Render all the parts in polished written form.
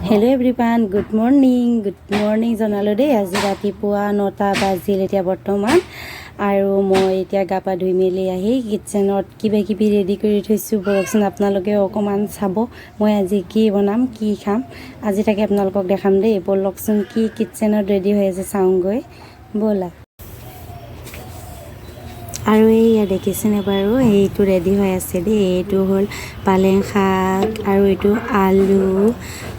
Hello' everyone, good morning জনালোঁ দেই। আজি ৰাতিপুৱা 9টা বাজিল এতিয়া বৰ্তমান। আৰু মই এতিয়া গা পা ধুই মেলি আহি কিটচেনত কিবাকিবি ৰেডি কৰি থৈছোঁ। বৰকচোন আপোনালোকে অকণমান চাব, মই আজি কি বনাম, কি খাম, আজি তাকে আপোনালোকক দেখাম দেই। ব'লকচোন কি কিটচেনত ৰেডি হৈ আছে চাওঁগৈ ব'লা। আৰু এইয়া দেখিছেনে বাৰু, এইটো ৰেডি হৈ আছে দেই। এইটো হ'ল পালেং শাক আৰু এইটো আলু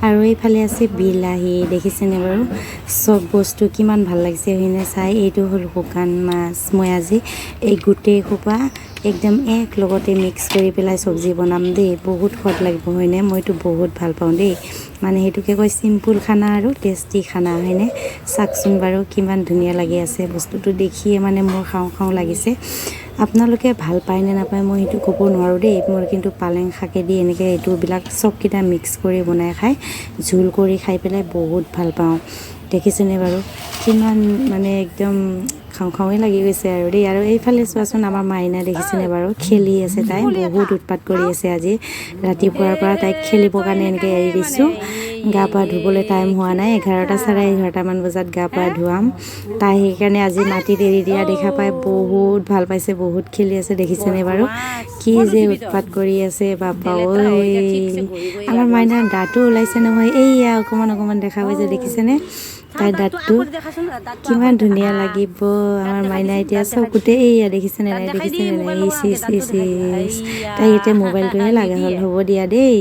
আৰু এইফালে আছে বিলাহী। দেখিছেনে বাৰু, চব বস্তু কিমান ভাল লাগিছে হয়নে চাই। এইটো হ'ল শুকান মাছ। মই আজি এই গোটেই সোপা একদম এক লগতে মিক্স কৰি পেলাই চব্জি বনাম দেই। বহুত সোৱাদ লাগিব হয়নে। মইতো বহুত ভাল পাওঁ দেই, মানে সেইটোকে কয় চিম্পুল খানা আৰু টেষ্টি খানা হয়নে। চাওকচোন বাৰু কিমান ধুনীয়া লাগি আছে, বস্তুটো দেখিয়ে মানে মোৰ খাওঁ খাওঁ লাগিছে। আপোনালোকে ভাল পায় নে নাপায় মই সেইটো ক'ব নোৱাৰোঁ দেই। মোৰ কিন্তু পালেং শাকেদি এনেকৈ এইটোবিলাক চবকেইটা মিক্স কৰি বনাই খাই, জোল কৰি খাই পেলাই বহুত ভাল পাওঁ। দেখিছেনে বাৰু কিমান মানে একদম খাওঁ খাওঁৱে লাগি গৈছে আৰু দেই। আৰু এইফালে চোৱাচোন আমাৰ মাইনা দেখিছেনে বাৰু, খেলি আছে। তাই বহুত উৎপাত কৰি আছে আজি ৰাতিপুৱাৰ পৰা। তাইক খেলিবৰ কাৰণে এনেকৈ এৰি দিছোঁ। গা পা ধুবলৈ টাইম হোৱা নাই, 11টা চাৰে 11টামান বজাত গা পা ধুৱাম। তাই সেইকাৰণে আজি মাটিত এৰি দিয়া দেখা পাই বহুত ভাল পাইছে, বহুত খেলি আছে। দেখিছেনে বাৰু কি যে উৎপাত কৰি আছে বাপা ঐ। আমাৰ মাইনাৰ দাঁতো ওলাইছে নহয়, এইয়া অকণমান অকণমান দেখা পাইছে। দেখিছেনে তাইৰ দাঁতটো কিমান ধুনীয়া লাগিব। আমাৰ মাইনা এতিয়া চকুতে এইয়া দেখিছেনে নাই, দেখিছেনে নাই। তাই এতিয়া মোবাইলটোহে লগা হ'ল। হ'ব দিয়া দেই।